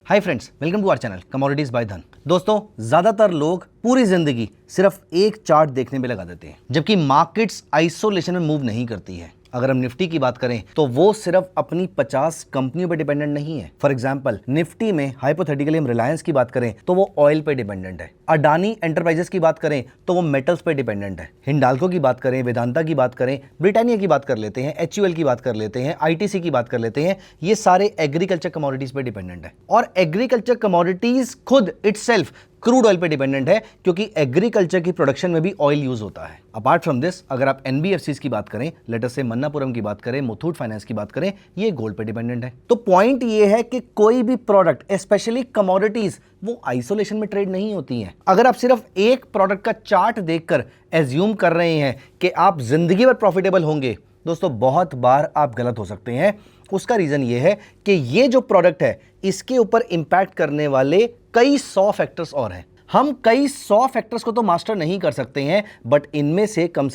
Hi friends, welcome to our channel commodities by Dhan. दोस्तों, ज्यादातर लोग पूरी जिंदगी सिर्फ एक चार्ट देखने में लगा देते हैं, जबकि मार्केट्स आइसोलेशन में मूव नहीं करती है। अगर हम निफ्टी की बात करें तो वो सिर्फ अपनी 50 कंपनियों पर डिपेंडेंट नहीं है। फॉर एग्जांपल, निफ्टी में हाइपोथेटिकली हम रिलायंस की बात करें तो वो ऑयल पे डिपेंडेंट है। अडानी एंटरप्राइजेस की बात करें तो वो मेटल्स पे डिपेंडेंट है। हिंडाल्को की बात करें, वेदांता की बात करें, ब्रिटानिया की बात कर लेते हैं, HUL की बात कर लेते हैं, ITC की बात कर लेते हैं, ये सारे एग्रीकल्चर कमोडिटीज पे डिपेंडेंट है। और एग्रीकल्चर कमोडिटीज खुद इटसेल्फ क्रूड ऑयल पे डिपेंडेंट है, क्योंकि एग्रीकल्चर की प्रोडक्शन में भी ऑयल यूज होता है। अपार्ट फ्रॉम दिस, अगर आप NBFCs की बात करें, लेट अस से मन्नापुरम की बात करें, मुथूट फाइनेंस की बात करें, ये गोल्ड पे डिपेंडेंट है। तो पॉइंट ये है कि कोई भी प्रोडक्ट, स्पेशली कमोडिटीज, वो आइसोलेशन में ट्रेड नहीं होती हैं। अगर आप सिर्फ एक प्रोडक्ट का चार्ट देखकर एज्यूम कर रहे हैं कि आप जिंदगी भर प्रॉफिटेबल होंगे, दोस्तों बहुत बार आप गलत हो सकते हैं। उसका रीजन ये है कि ये जो प्रोडक्ट है, इसके ऊपर इंपैक्ट करने वाले कई 100 फैक्टर्स और हैं। हम कई 100 फैक्टर्स को तो मास्टर नहीं कर सकते हैं, बट इनमें से कम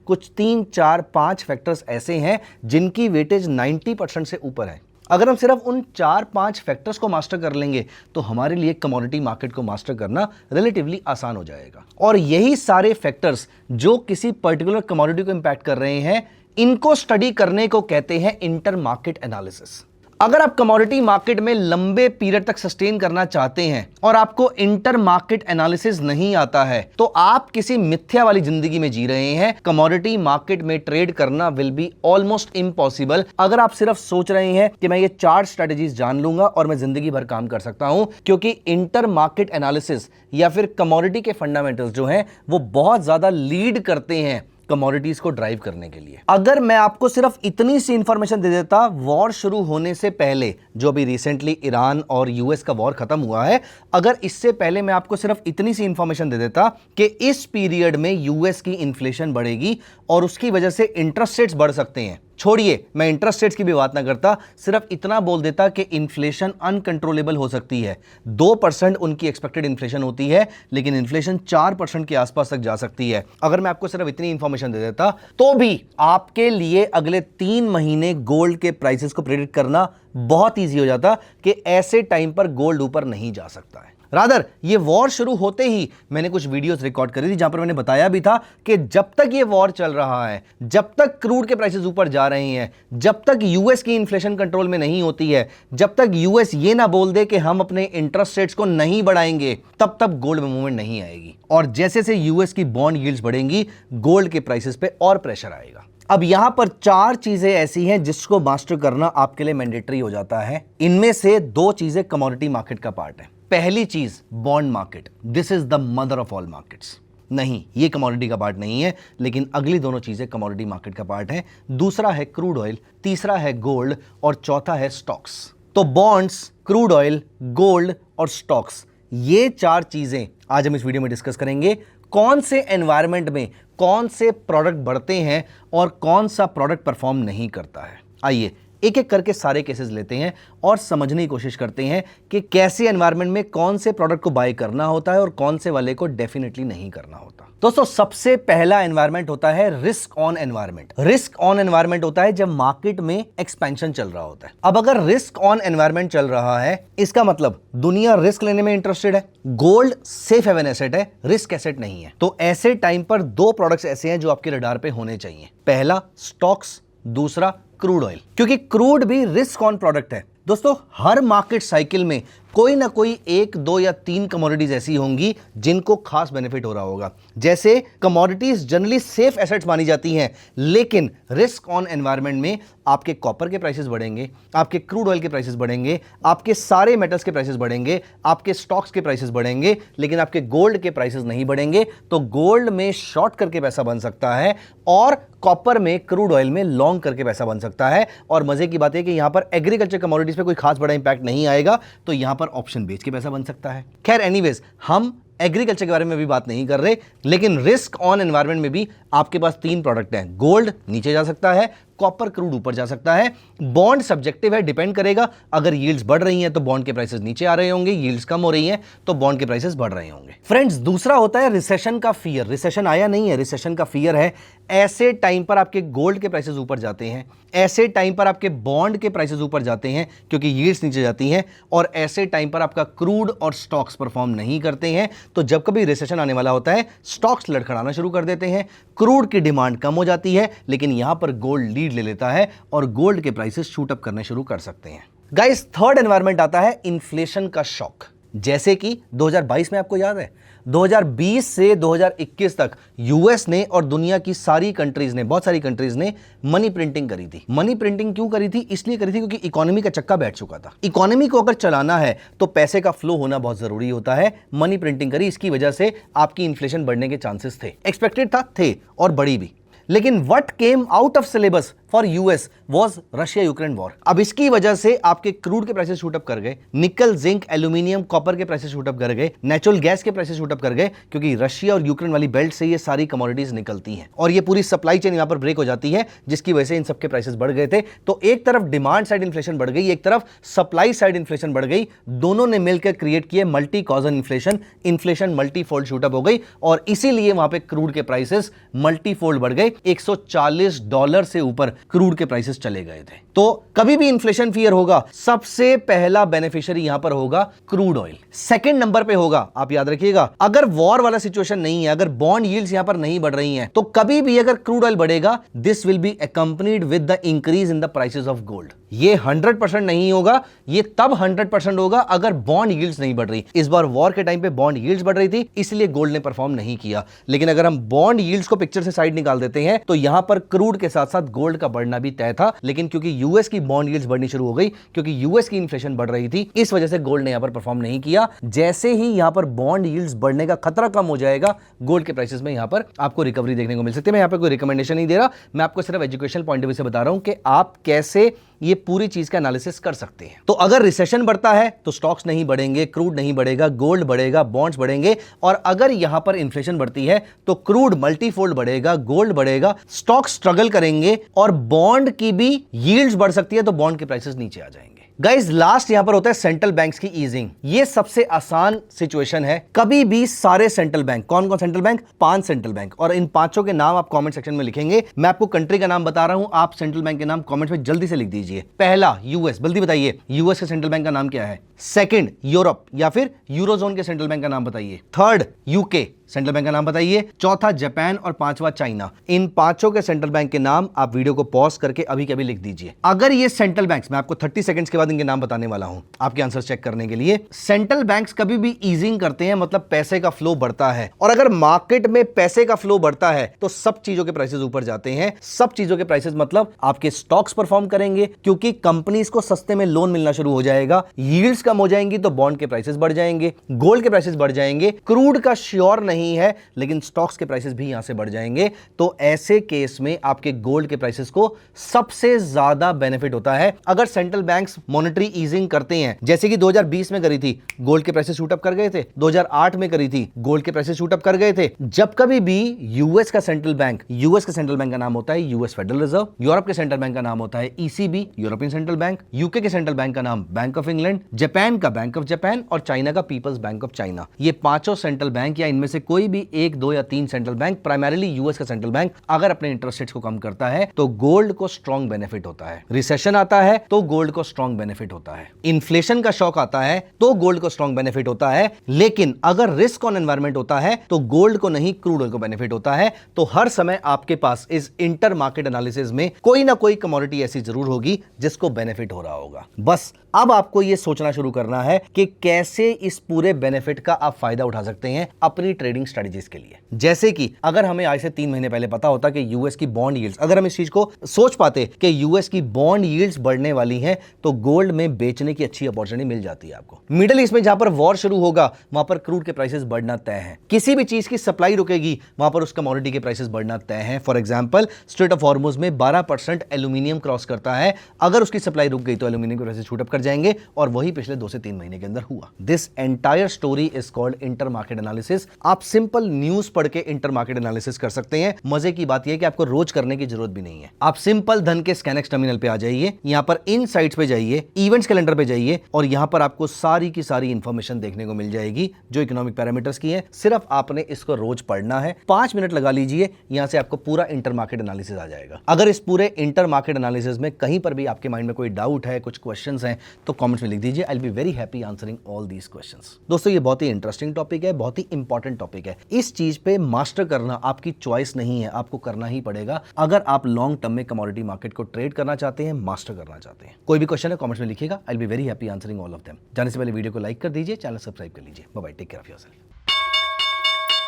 कुछ 3, 4, 5 फैक्टर्स ऐसे हैं जिनकी वेटेज 90% से ऊपर है। अगर हम सिर्फ उन 4-5 फैक्टर्स को मास्टर कर लेंगे तो हमारे लिए कमोडिटी मार्केट को मास्टर करना रिलेटिवली आसान हो जाएगा। और यही सारे फैक्टर्स जो किसी पर्टिकुलर कमोडिटी को इंपैक्ट कर रहे हैं, इनको स्टडी करने को कहते हैं इंटर मार्केट एनालिसिस। अगर आप कमोडिटी मार्केट में लंबे पीरियड तक सस्टेन करना चाहते हैं और आपको इंटर मार्केट एनालिसिस नहीं आता है, तो आप किसी मिथ्या वाली जिंदगी में जी रहे हैं। कमोडिटी मार्केट में ट्रेड करना विल बी ऑलमोस्ट इम्पॉसिबल अगर आप सिर्फ सोच रहे हैं कि मैं ये 4 स्ट्रेटजीज जान लूंगा और मैं जिंदगी भर काम कर सकता हूं, क्योंकि इंटर मार्केट एनालिसिस या फिर कमोडिटी के फंडामेंटल्स जो हैं वो बहुत ज्यादा लीड करते हैं कमोडिटीज को ड्राइव करने के लिए। अगर मैं आपको सिर्फ इतनी सी इंफॉर्मेशन दे देता, वॉर शुरू होने से पहले, जो भी रिसेंटली ईरान और US का वॉर खत्म हुआ है, अगर इससे पहले मैं आपको सिर्फ इतनी सी इंफॉर्मेशन दे देता कि इस पीरियड में US की इन्फ्लेशन बढ़ेगी और उसकी वजह से इंटरेस्ट रेट्स बढ़ सकते हैं, छोड़िए मैं इंटरेस्ट रेट्स की भी बात ना करता, सिर्फ इतना बोल देता कि इन्फ्लेशन अनकंट्रोलेबल हो सकती है। 2% उनकी एक्सपेक्टेड इन्फ्लेशन होती है, लेकिन इन्फ्लेशन 4% के आसपास तक जा सकती है। अगर मैं आपको सिर्फ इतनी इंफॉर्मेशन दे देता, तो भी आपके लिए अगले 3 महीने गोल्ड के प्राइसेस को प्रेडिक्ट करना बहुत ईजी हो जाता कि ऐसे टाइम पर गोल्ड ऊपर नहीं जा सकता है। रादर, ये वॉर शुरू होते ही मैंने कुछ वीडियोस रिकॉर्ड करी थी जहां पर मैंने बताया भी था कि जब तक ये वॉर चल रहा है, जब तक क्रूड के प्राइसेस ऊपर जा रहे हैं, जब तक US की इन्फ्लेशन कंट्रोल में नहीं होती है, जब तक US ये ना बोल दे कि हम अपने इंटरेस्ट रेट्स को नहीं बढ़ाएंगे, तब तक गोल्ड में मूवमेंट नहीं आएगी। और जैसे से US की बॉन्ड यील्ड्स बढ़ेंगी, गोल्ड के प्राइसेस पे और प्रेशर आएगा। अब यहां पर 4 चीजें ऐसी हैं जिसको मास्टर करना आपके लिए मैंडेटरी हो जाता है। इनमें से 2 चीजें कमोडिटी मार्केट का पार्ट है। पहली चीज, bond market. This is the mother of all markets. नहीं, ये कमोडिटी का पार्ट नहीं है, लेकिन अगली दोनों चीजें कमोडिटी मार्केट का पार्ट है। दूसरा है क्रूड ऑयल, तीसरा है गोल्ड और चौथा है स्टॉक्स। तो बॉन्ड्स, क्रूड ऑयल, गोल्ड और स्टॉक्स, ये 4 चीजें आज हम इस वीडियो में डिस्कस करेंगे। कौन से एनवायरनमेंट में कौन से प्रोडक्ट बढ़ते हैं और कौन सा प्रोडक्ट परफॉर्म नहीं करता है। आइए एक एक करके सारे केसेस लेते हैं और समझने की कोशिश करते हैं कि कैसे एनवायरनमेंट में कौन से प्रोडक्ट को बाय करना होता है और कौन से वाले को डेफिनेटली नहीं करना होता। दोस्तों, सबसे पहला एनवायरनमेंट होता है risk on environment. Risk on environment होता है जब मार्केट में एक्सपेंशन चल रहा होता है। अब अगर रिस्क ऑन एनवायरनमेंट चल रहा है, इसका मतलब दुनिया रिस्क लेने में इंटरेस्टेड है। गोल्ड सेफ हेवन एसेट है, रिस्क एसेट नहीं है। तो ऐसे टाइम पर 2 प्रोडक्ट्स ऐसे हैं जो आपके रडार पे होने चाहिए। पहला स्टॉक्स, दूसरा क्रूड ऑयल, क्योंकि क्रूड भी रिस्क ऑन प्रोडक्ट है। दोस्तों, हर मार्केट साइकिल में कोई ना कोई 1, 2 या 3 कमोडिटीज ऐसी होंगी जिनको खास बेनिफिट हो रहा होगा। जैसे कमोडिटीज जनरली सेफ एसेट्स मानी जाती हैं, लेकिन रिस्क ऑन एनवायरनमेंट में आपके कॉपर के प्राइसेस बढ़ेंगे, आपके क्रूड ऑयल के प्राइसेस बढ़ेंगे, आपके सारे मेटल्स के प्राइसेस बढ़ेंगे, आपके स्टॉक्स के प्राइसेस बढ़ेंगे, लेकिन आपके गोल्ड के प्राइसेस नहीं बढ़ेंगे। तो गोल्ड में शॉर्ट करके पैसा बन सकता है और कॉपर में, क्रूड ऑयल में लॉन्ग करके पैसा बन सकता है। और मजे की बात है कि यहां पर एग्रीकल्चर कमोडिटीज पे कोई खास बड़ा इंपैक्ट नहीं आएगा, तो यहां पर ऑप्शन बेच के पैसा बन सकता है। खैर, एनीवेज, हम एग्रीकल्चर के बारे में भी बात नहीं कर रहे, लेकिन रिस्क ऑन एनवायरनमेंट में भी आपके पास 3 प्रोडक्ट हैं। गोल्ड नीचे जा सकता है, कॉपर क्रूड ऊपर जा सकता है। बॉन्ड सब्जेक्टिव है, डिपेंड करेगा, अगर यील्ड्स बढ़ रही हैं तो बॉन्ड के प्राइसेस नीचे आ रहे होंगे, यील्ड्स कम हो रही हैं तो बॉन्ड के प्राइसेस बढ़ रहे होंगे। फ्रेंड्स, दूसरा होता है रिसेशन का फियर। रिसेशन आया नहीं है, रिसेशन का फियर है। ऐसे टाइम पर आपके गोल्ड के प्राइसेस ऊपर जाते हैं, ऐसे टाइम पर आपके बॉन्ड के प्राइसेस ऊपर जाते हैं क्योंकि यील्ड्स नीचे जाती हैं, और ऐसे टाइम पर आपका क्रूड और स्टॉक्स परफॉर्म नहीं करते हैं। तो जब कभी रिसेशन आने वाला होता है, स्टॉक्स लड़खड़ाना शुरू कर देते हैं, क्रूड की डिमांड कम हो जाती है, लेकिन यहां पर गोल्ड लीड ले लेता है और गोल्ड के प्राइसेस शूट अप करने शुरू कर सकते हैं। गाइस, थर्ड एनवायरमेंट आता है इन्फ्लेशन का शॉक। जैसे कि 2022 में आपको याद है, 2020 से 2021 तक यूएस ने और दुनिया की सारी कंट्रीज ने, बहुत सारी कंट्रीज ने मनी प्रिंटिंग करी थी। मनी प्रिंटिंग क्यों करी थी? इसलिए करी थी क्योंकि इकोनॉमी का चक्का बैठ चुका था। इकोनॉमी को अगर चलाना है तो पैसे का फ्लो होना बहुत जरूरी होता है। मनी प्रिंटिंग करी, इसकी वजह से आपकी इन्फ्लेशन बढ़ने के चांसेस थे, एक्सपेक्टेड था, थे और बढ़ी भी। लेकिन what came out of syllabus for US was Russia Ukraine war. अब इसकी वजह से आपके क्रूड के प्राइसेस शूट अप कर गए, निकल, जिंक, एल्यूमिनियम, कॉपर के प्राइसेस शूट अप कर गए, नेचुरल गैस के प्राइसेस शूट अप कर गए, क्योंकि रशिया और यूक्रेन वाली बेल्ट से ये सारी कमोडिटीज निकलती हैं और ये पूरी सप्लाई चेन यहां पर ब्रेक हो जाती है, जिसकी वजह से इन सबके प्राइसेस बढ़ गए थे। तो एक तरफ डिमांड साइड इन्फ्लेशन बढ़ गई, एक तरफ सप्लाई साइड इन्फ्लेशन बढ़ गई, दोनों ने मिलकर क्रिएट किए multi causal inflation. Inflation multifold shoot up हो गई और इसीलिए वहां पे क्रूड के प्राइसेस मल्टीफोल्ड बढ़ गए। $140 से ऊपर क्रूड के प्राइसेस चले गए थे। तो कभी भी इन्फ्लेशन फियर होगा, सबसे पहला बेनिफिशियरी यहां पर होगा क्रूड ऑयल। सेकंड नंबर पे होगा, आप याद रखिएगा, अगर वॉर वाला सिचुएशन नहीं है, अगर बॉन्ड यील्ड्स यहां पर नहीं बढ़ रही हैं, तो कभी भी अगर क्रूड ऑयल बढ़ेगा, this will be accompanied with the increase in the prices of gold. ये 100% नहीं होगा, ये तब 100% होगा अगर बॉन्ड यील्ड्स नहीं बढ़ रही। इस बार वॉर के टाइम पे बॉन्ड यील्ड्स बढ़ रही थी, इसलिए गोल्ड ने परफॉर्म नहीं किया। लेकिन अगर हम बॉन्ड यील्ड्स को पिक्चर से साइड निकाल देते हैं, तो यहां पर क्रूड के साथ साथ गोल्ड का बढ़ना भी तय था। लेकिन क्योंकि यूएस की बॉन्ड यील्ड्स बढ़नी शुरू हो गई, क्योंकि यूएस की इन्फ्लेशन बढ़ रही थी, इस वजह से गोल्ड ने यहां पर परफॉर्म नहीं किया। जैसे ही यहां पर बॉन्ड यील्ड्स बढ़ने का खतरा कम हो जाएगा, गोल्ड के प्राइसेस में यहां पर आपको रिकवरी देखने को मिल सकती है। मैं यहां पर कोई रिकमेंडेशन नहीं दे रहा, मैं आपको सिर्फ एजुकेशनल पॉइंट ऑफ व्यू से बता रहा हूं कि आप कैसे ये पूरी चीज का एनालिसिस कर सकते हैं। तो अगर रिसेशन बढ़ता है तो स्टॉक्स नहीं बढ़ेंगे, क्रूड नहीं बढ़ेगा, गोल्ड बढ़ेगा, बॉन्ड्स बढ़ेंगे। और अगर यहां पर इन्फ्लेशन बढ़ती है तो क्रूड मल्टीफोल्ड बढ़ेगा, गोल्ड बढ़ेगा, स्टॉक्स स्ट्रगल करेंगे और बॉन्ड की भी यील्ड्स बढ़ सकती है, तो बॉन्ड के प्राइसेस नीचे आ जाएंगे। गाइस, लास्ट यहां पर होता है सेंट्रल बैंक्स की ईजिंग। ये सबसे आसान सिचुएशन है। कभी भी सारे सेंट्रल बैंक, कौन कौन सेंट्रल बैंक? 5 सेंट्रल बैंक, और इन पांचों के नाम आप कमेंट सेक्शन में लिखेंगे। मैं आपको कंट्री का नाम बता रहा हूं, आप सेंट्रल बैंक के नाम कमेंट्स में जल्दी से लिख दीजिए। पहला यूएस, जल्दी बताइए, यूएस के सेंट्रल बैंक का नाम क्या है? सेकंड यूरोप या फिर यूरोजोन के सेंट्रल बैंक का नाम बताइए। थर्ड यूके सेंट्रल बैंक का नाम बताइए। चौथा जापान और पांचवा चाइना। इन पांचों के सेंट्रल बैंक के नाम आप वीडियो को पॉज करके अभी के अभी लिख दीजिए। अगर ये सेंट्रल बैंक्स, मैं आपको 30 सेकंड्स के बाद इनके नाम बताने वाला हूं आपके आंसर चेक करने के लिए। सेंट्रल बैंक्स कभी भी ईजिंग करते हैं, मतलब पैसे का फ्लो बढ़ता है, और अगर मार्केट में पैसे का फ्लो बढ़ता है तो सब चीजों के प्राइसेस ऊपर जाते हैं। सब चीजों के प्राइसेस मतलब आपके स्टॉक्स परफॉर्म करेंगे, क्योंकि कंपनीज को सस्ते में लोन मिलना शुरू हो जाएगा, यील्ड्स कम हो जाएंगी तो बॉन्ड के प्राइसेस बढ़ जाएंगे, गोल्ड के प्राइसेस बढ़ जाएंगे। क्रूड का श्योर नहीं है, लेकिन स्टॉक्स के प्राइसेस भी यहां से बढ़ जाएंगे। तो ऐसे केस में आपके गोल्ड के प्राइसेस को सबसे ज्यादा बेनिफिट होता है। अगर सेंट्रल बैंक्स मॉनेटरी ईजिंग करते हैं, जैसे कि 2020 में करी थी, गोल्ड के प्राइसेस शूट अप कर गए थे। 2008 में करी थी, गोल्ड के प्राइसेस शूट अप कर गए थे। जब कभी भी यूएस का सेंट्रल बैंक, यूएस के सेंट्रल बैंक का नाम होता है यूएस फेडरल रिजर्व, यूरोप के सेंट्रल बैंक का नाम होता है ECB, European central bank, UK के सेंट्रल बैंक का नाम बैंक ऑफ इंग्लैंड, जापान का बैंक ऑफ जापान और चाइना का पीपल्स बैंक ऑफ चाइना। ये पांचों सेंट्रल बैंक या इनमें से कोई भी 1, 2 या 3 सेंट्रल बैंक, प्राइमरीली यूएस का सेंट्रल बैंक, अगर अपने इंटरेस्ट रेट्स को कम करता है तो गोल्ड को स्ट्रॉन्ग बेनिफिट होता है। रिसेशन आता है तो गोल्ड को स्ट्रॉन्ग बेनिफिट होता है। इन्फ्लेशन का शॉक आता है तो गोल्ड को स्ट्रॉन्ग बेनिफिट होता है। लेकिन अगर रिस्क ऑन एनवायरमेंट होता है तो गोल्ड को नहीं, क्रूड ऑयल को बेनिफिट होता है। तो हर समय आपके पास इस इंटर मार्केट एनालिसिस में कोई ना कोई कमोडिटी ऐसी जरूर होगी जिसको बेनिफिट हो रहा होगा। बस अब आपको यह सोचना शुरू करना है कि कैसे इस पूरे बेनिफिट का आप फायदा उठा सकते हैं अपनी ट्रेडिंग स्ट्रेटजीज के लिए। जैसे कि अगर हमें आज से 3 महीने पहले पता होता कि यूएस की बॉन्ड यील्ड्स, अगर हम इस चीज को सोच पाते कि यूएस की बॉन्ड यील्ड्स बढ़ने वाली हैं, तो गोल्ड में बेचने की अच्छी अपॉर्चुनिटी मिल जाती है आपको। मिडिल ईस्ट में जहां पर वॉर शुरू होगा वहां पर क्रूड के प्राइसेस बढ़ना तय है। किसी भी चीज की सप्लाई रुकेगी वहां पर उस कमोडिटी के प्राइसेस बढ़ना तय है। For example, straight of Hormuz में 12% एल्यूमिनियम क्रॉस करता है। अगर उसकी सप्लाई रुक गई तो एल्यूमिनियम के प्राइसेस शूट अप कर जाएंगे, और वही पिछले 2 से 3 महीने के अंदर हुआ। This entire story is called inter market analysis. आप सिंपल न्यूज पढ़ के इंटर मार्केट एनालिसिस कर सकते हैं। मजे की बात यह है कि आपको रोज करने की जरूरत भी नहीं है। आप सिंपल धन के स्कैनएक्स टर्मिनल पे आ जाइए, यहां पर इनसाइट्स पे जाइए, इवेंट्स कैलेंडर पे जाइए और यहां पर आपको सारी की सारी इंफॉर्मेशन देखने को मिल जाएगी जो इकोनॉमिक पैरामीटर्स की है। सिर्फ आपने इसको रोज पढ़ना है, 5 मिनट लगा लीजिए, यहां से आपको पूरा इंटर मार्केट एनालिसिस आ जाएगा। अगर इस पूरे इंटर मार्केट एनालिसिस में कहीं पर भी आपके माइंड में कोई डाउट है, कुछ क्वेश्चंस हैं, तो कमेंट्स में लिख दीजिए। I will be very happy answering all these questions. दोस्तों, ये बहुत ही इंटरेस्टिंग टॉपिक है, बहुत ही इंपॉर्टेंट टॉपिक है। इस चीज पे मास्टर करना आपकी चॉइस नहीं है, आपको करना ही पड़ेगा अगर आप लॉन्ग टर्म में कमोडिटी मार्केट को ट्रेड करना चाहते हैं, मास्टर करना चाहते हैं। कोई भी क्वेश्चन है कमेंट्स में लिखिएगा। आई will be very happy answering all of them. जाने से पहले वीडियो को लाइक कर दीजिए, चैनल सब्सक्राइब कर लीजिए। Bye bye, take care of yourself.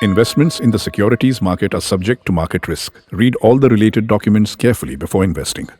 Investments in the securities market are subject to market risk. Read all the related documents carefully before investing.